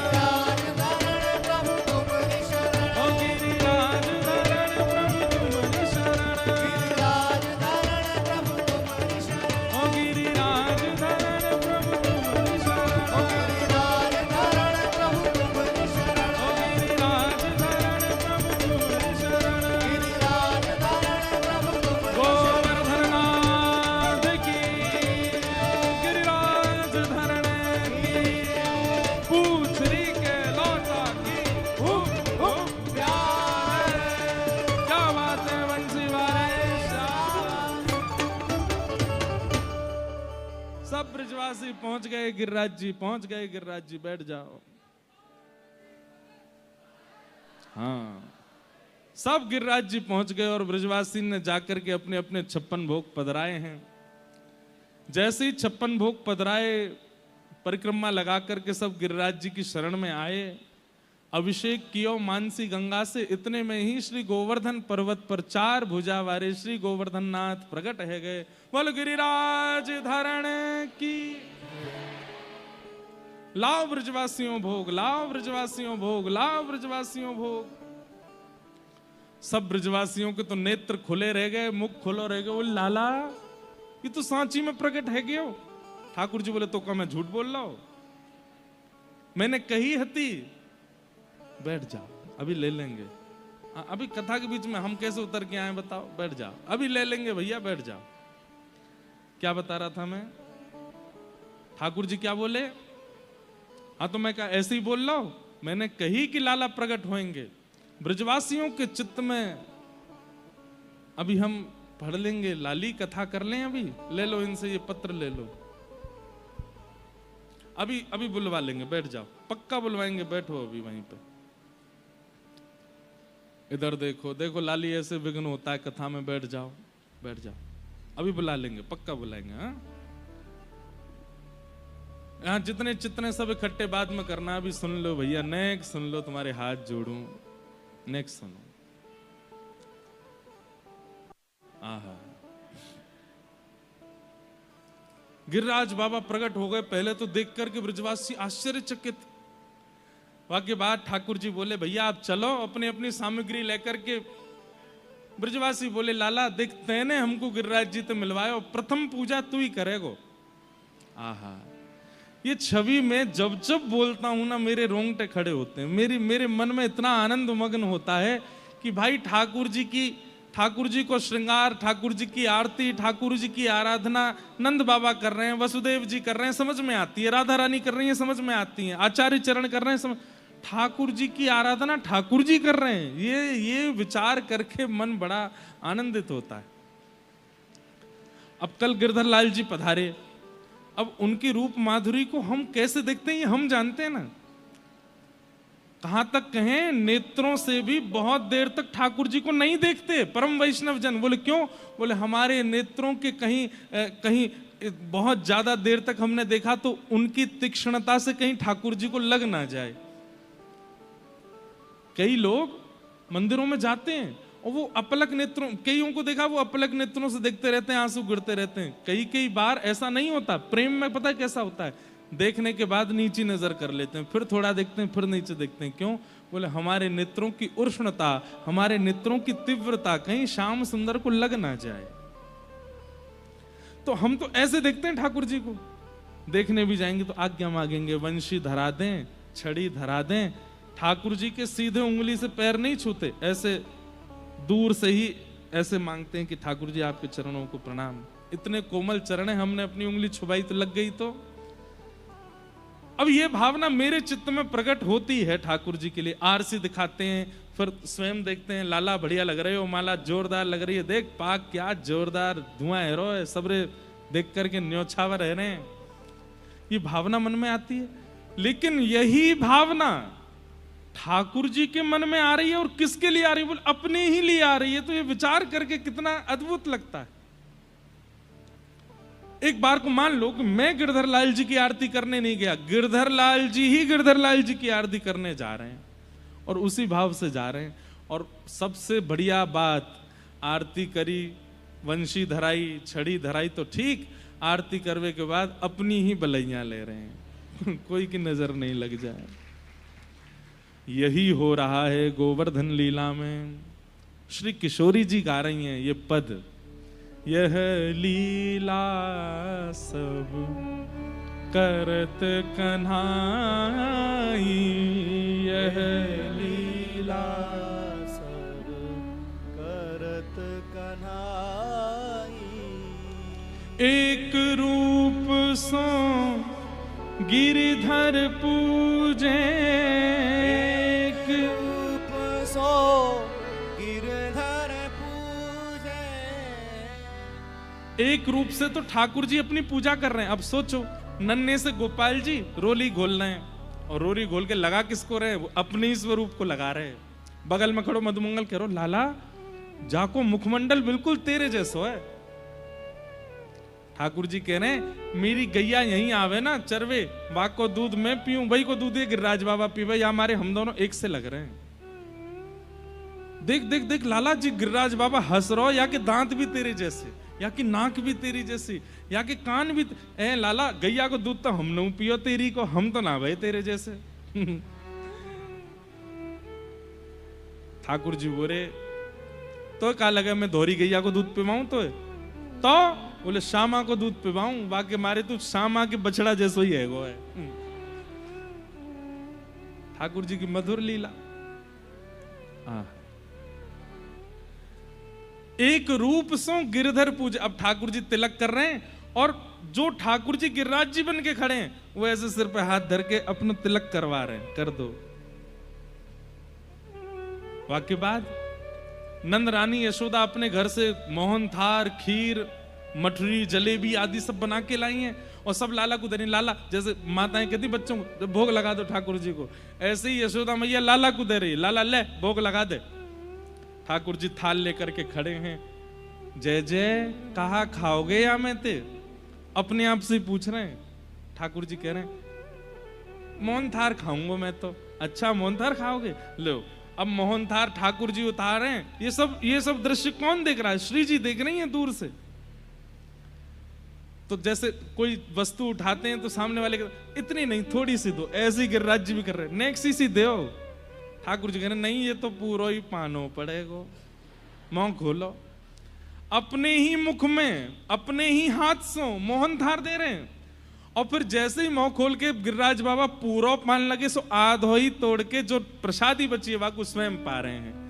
गिरिराज धारण प्रभु तुम्हारी शरण, ओ गिरिराज धारण प्रभु तुम्हारी शरण, गिरिराज धारण प्रभु तुम्हारी शरण, ओ गिरिराज धारण प्रभु तुम्हारी शरण, ओ गिरिराज धारण प्रभु तुम्हारी शरण, ओ गिरिराज धारण प्रभु तुम्हारी शरण, गिरिराज धारण प्रभु तुम्हारी गोवर्धननाथ की, गिरिराज धरण की, पूछरी के लौटा की, प्यार क्या बात है बंसी वाले श्याम। सब ब्रजवासी पहुंच गए, गिरिराज जी पहुंच गए। गिरिराज जी बैठ जाओ। हाँ, सब गिरिराज जी पहुंच गए और ब्रजवासी ने जाकर के अपने अपने 56 भोग पधराए हैं। जैसे ही 56 भोग पधराए, परिक्रमा लगा करके सब गिरिराज जी की शरण में आए, अभिषेक कियो मानसी गंगा से। इतने में ही श्री गोवर्धन पर्वत पर 4 भुजा वाले श्री गोवर्धन नाथ प्रकट है गए। बोल गिरिराज धारण की। लाओ ब्रजवासियों भोग, लाओ ब्रजवासियों भोग, लाओ ब्रजवासियों भोग। सब ब्रजवासियों के तो नेत्र खुले रह गए, मुख खुलो रह गए। बोले लाला, ये तो सांची में प्रकट है गयो। ठाकुर जी बोले तो क्या मैं झूठ बोल रहा हूं? मैंने कही हती। बैठ जाओ, अभी ले लेंगे। अभी कथा के बीच में हम कैसे उतर के आए बताओ? बैठ जाओ, अभी ले लेंगे भैया, बैठ जाओ। क्या बता रहा था मैं? ठाकुर जी क्या बोले? हाँ तो मैं क्या ऐसे ही बोल रहा हूं? मैंने कही कि लाला प्रकट होंगे। ब्रजवासियों के चित्त में अभी हम पढ़ लेंगे, लाली कथा कर लें। अभी ले लो इनसे ये पत्र ले लो, अभी बुलवा लेंगे। बैठ जाओ, पक्का बुलवाएंगे। बैठो अभी वहीं पे। इधर देखो, देखो लाली ऐसे विघ्न होता है कथा में। बैठ जाओ, बैठ जाओ, अभी बुला लेंगे, पक्का बुलाएंगे। हाँ, यहाँ जितने चितने सब इकट्ठे बाद में करना। अभी सुन लो भैया, नेक्स्ट सुन लो, तुम्हारे हाथ जोड़ूं, नेक्स्ट सुनो। आहा, गिरिराज बाबा प्रकट हो गए। पहले तो देख करके ब्रजवासी आश्चर्यचकित। वाक्य बाद ठाकुर जी बोले भैया आप चलो अपनी अपनी सामग्री लेकर के। ब्रजवासी बोले लाला देख, तैने हमको गिरिराज जी तो मिलवायो, प्रथम पूजा तू ही करेगो। आहा, ये छवि में जब जब बोलता हूं ना, मेरे रोंगटे खड़े होते हैं। मेरे मन में इतना आनंद मग्न होता है कि भाई ठाकुर जी को श्रृंगार, ठाकुर जी की आरती, ठाकुर जी की आराधना नंद बाबा कर रहे हैं, वसुदेव जी कर रहे हैं, समझ में आती है। राधा रानी कर रही है, समझ में आती है। आचार्य चरण कर रहे हैं, ठाकुर जी की आराधना ठाकुर जी कर रहे हैं। ये विचार करके मन बड़ा आनंदित होता है। अब कल गिरधर लाल जी पधारे। अब उनकी रूप माधुरी को हम कैसे देखते हैं ये हम जानते हैं ना। कहां तक कहें, नेत्रों से भी बहुत देर तक ठाकुर जी को नहीं देखते परम वैष्णव जन। बोले क्यों? बोले हमारे नेत्रों के कहीं कहीं बहुत ज्यादा देर तक हमने देखा तो उनकी तीक्ष्णता से कहीं ठाकुर जी को लग ना जाए। कई लोग मंदिरों में जाते हैं और वो अपलक नेत्रों, कईयों को देखा वो अपलक नेत्रों से देखते रहते हैं, आंसू गिरते रहते हैं। कई बार ऐसा नहीं होता। प्रेम में पता है कैसा होता है, देखने के बाद नीची नजर कर लेते हैं, फिर थोड़ा देखते हैं, फिर नीचे देखते हैं। क्यों? बोले हमारे नेत्रों की उष्णता, हमारे नेत्रों की तीव्रता कहीं श्याम सुंदर को लग ना जाए। तो हम तो ऐसे देखते हैं ठाकुर जी को। देखने भी जाएंगे तो आज्ञा मांगेंगे, वंशी धरा दें, छड़ी धरा दें। ठाकुर जी के सीधे उंगली से पैर नहीं छूते, ऐसे दूर से ही ऐसे मांगते हैं कि ठाकुर जी आपके चरणों को प्रणाम। इतने कोमल चरण है, हमने अपनी उंगली छुपाई तो लग गई। तो अब ये भावना मेरे चित्त में प्रकट होती है ठाकुर जी के लिए। आरसी दिखाते हैं, फिर स्वयं देखते हैं, लाला बढ़िया लग रहे हो, माला जोरदार लग रही है, देख पाक क्या जोरदार धुआं है, रो है, सबरे देख करके न्योछावर रह रहे हैं। ये भावना मन में आती है। लेकिन यही भावना ठाकुर जी के मन में आ रही है, और किसके लिए आ रही है? बोले अपने ही लिए आ रही है। तो ये विचार करके कितना अद्भुत लगता है। एक बार को मान लो कि मैं गिरधर लाल जी की आरती करने नहीं गया, गिरधर लाल जी ही गिरधर लाल जी की आरती करने जा रहे हैं और उसी भाव से जा रहे हैं। और सबसे बढ़िया बात, आरती करी, वंशी धराई, छड़ी धराई तो ठीक, आरती करने के बाद अपनी ही बलैया ले रहे हैं कोई की नजर नहीं लग जाए। यही हो रहा है गोवर्धन लीला में। श्री किशोरी जी गा रही हैं ये पद, यह लीला सब करत कन्हाई, यह लीला सब करत कन्हाई। एक रूप सो गिरधर पूजे, एक रूप सो गिरधर पूजे। एक रूप से तो ठाकुर जी अपनी पूजा कर रहे हैं। अब सोचो, नन्हे से गोपाल जी रोली घोल रहे हैं, और रोली घोल के लगा किसको रहे हैं? वो अपने ही स्वरूप को लगा रहे हैं। बगल में खड़ो मधुमंगल कह रो, लाला जाको मुखमंडल बिल्कुल तेरे जैसो है। ठाकुर जी कह रहे हैं मेरी गैया यहीं आवे ना चरवे, बाग को दूध मैं पीऊं, भाई को दूध ये गिरिराज बाबा पीवे, या हमारे हम दोनों एक से लग रहे हैं। देख देख देख लाला जी, गिरिराज बाबा हंस रहो, या के दांत भी तेरे जैसे, या कि नाक भी तेरी जैसी, या कि कान भी ए लाला, गैया को दूध तो हम न पियो तेरी को, हम तो ना भाई तेरे जैसे ठाकुर जी बोले तो क्या लगा मैं धोरी गैया को दूध पिवाऊं? तो बोले श्यामा को दूध पिवाऊं, बाकी मारे तू श्यामा के बछड़ा जैसो ही है वो है। ठाकुर जी की मधुर लीला। एक रूप सो गिरधर पूज। अब ठाकुर जी तिलक कर रहे हैं, और जो ठाकुर जी गिरिराज जी बन के खड़े हैं वो ऐसे सिर पे हाथ धर के अपना तिलक करवा रहे हैं, कर दो। वाक्य बाद नंद रानी यशोदा अपने घर से मोहन थार, खीर, मठरी, जलेबी आदि सब बना के लाई हैं, और सब लाला को दे रही। लाला जैसे माताएं कहती बच्चों को भोग लगा दो ठाकुर जी को, ऐसे ही यशोदा मैया लाला को दे रही, लाला ले भोग लगा दे। ठाकुर जी थाल लेकर के खड़े हैं, जय जय कहा खाओगे या मैं ते? अपने आप से पूछ रहे हैं। ठाकुर जी कह रहे हैं मोहन थार खाऊंगा मैं तो। अच्छा मोहन थार खाओगे, लो। अब मोहन थार ठाकुर जी उतार रहे हैं। ये सब दृश्य कौन देख रहा है? श्री जी देख रही हैं दूर से। तो जैसे कोई वस्तु उठाते हैं तो सामने वाले के इतनी नहीं, थोड़ी सी दो, ऐसी गिरिराज जी भी कर रहे हैं, नेक्स्ट सी दो। ठाकुर जी कह रहे नहीं ये तो पूरा ही पानो पड़ेगा, मुंह खोलो। अपने ही मुख में, अपने ही हाथ से मोहन थार दे रहे हैं, और फिर जैसे ही मुंह खोल के गिरिराज बाबा पूरा पान लगे, सो आधो ही तोड़ के जो प्रसादी बची है वाकु स्वयं पा रहे हैं।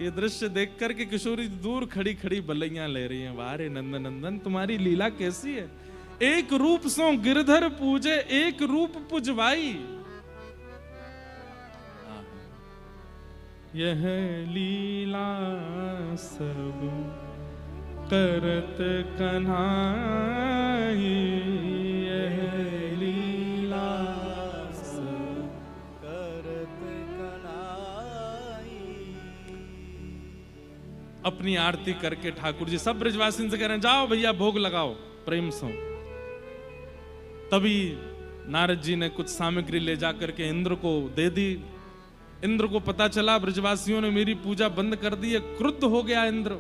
ये दृश्य देख करके किशोरी दूर खड़ी खड़ी बलैया ले रही हैं, वारे नंदन नंदन तुम्हारी लीला कैसी है। एक रूप सो गिरधर पूजे, एक रूप पुजवाई। यह लीला सब करत कन्हाई, यह लीला करत कन्हाई। अपनी आरती करके ठाकुर जी सब ब्रजवासी से कह रहे हैं जाओ भैया भोग लगाओ प्रेम से। तभी नारद जी ने कुछ सामग्री ले जाकर के इंद्र को दे दी। इंद्र को पता चला ब्रजवासियों ने मेरी पूजा बंद कर दी है, क्रुद्ध हो गया इंद्र,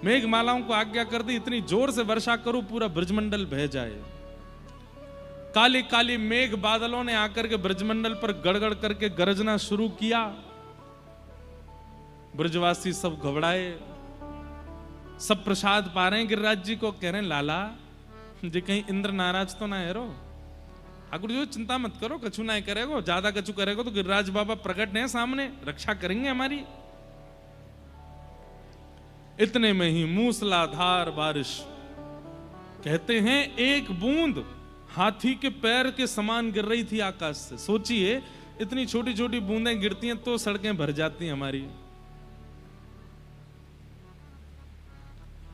मेघमालाओं को आज्ञा कर दी इतनी जोर से वर्षा करो पूरा ब्रजमंडल बह जाए। काली काली मेघ बादलों ने आकर के ब्रजमंडल पर गड़गड़ करके गरजना शुरू किया। ब्रजवासी सब घबराए, सब प्रसाद पा रहे हैं गिरिराज जी को, कह रहे हैं लाला जी कहीं इंद्र नाराज तो ना है रो। ठाकुर जी चिंता मत करो, कछु ना करेगो, ज्यादा कछु करेगो तो गिरिराज बाबा प्रकट हैं सामने, रक्षा करेंगे हमारी। इतने में ही मूसलाधार बारिश, कहते हैं एक बूंद हाथी के पैर के समान गिर रही थी आकाश से। सोचिए इतनी छोटी छोटी बूंदें गिरती हैं तो सड़कें भर जाती हैं हमारी।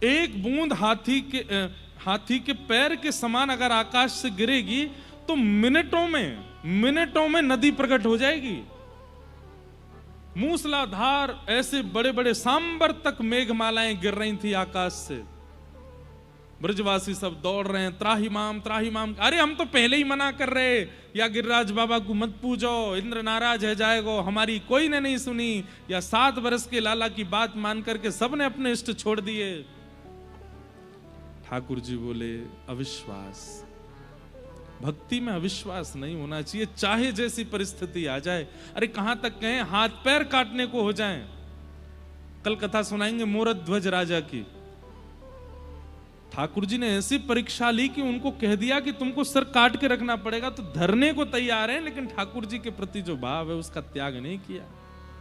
एक बूंद हाथी के पैर के समान अगर आकाश से गिरेगी तो मिनटों में नदी प्रकट हो जाएगी। मूसलाधार ऐसे बड़े बड़े सांबर तक मेघमालाएं गिर रही थी आकाश से। ब्रजवासी सब दौड़ रहे हैं, त्राहिमाम त्राहिमाम। अरे हम तो पहले ही मना कर रहे या गिरिराज बाबा को मत पूजो, इंद्र नाराज है जाएगो, हमारी कोई ने नहीं सुनी। या 7 वर्ष के लाला की बात मान करके सबने अपने इष्ट छोड़ दिए। ठाकुर जी बोले अविश्वास, भक्ति में अविश्वास नहीं होना चाहिए, चाहे जैसी परिस्थिति आ जाए। अरे कहां तक कहें हाथ पैर काटने को हो जाए। कल कथा सुनाएंगे मोरध्वज राजा की। ठाकुर जी ने ऐसी परीक्षा ली कि उनको कह दिया कि तुमको सर काट के रखना पड़ेगा, तो धरने को तैयार है, लेकिन ठाकुर जी के प्रति जो भाव है उसका त्याग नहीं किया।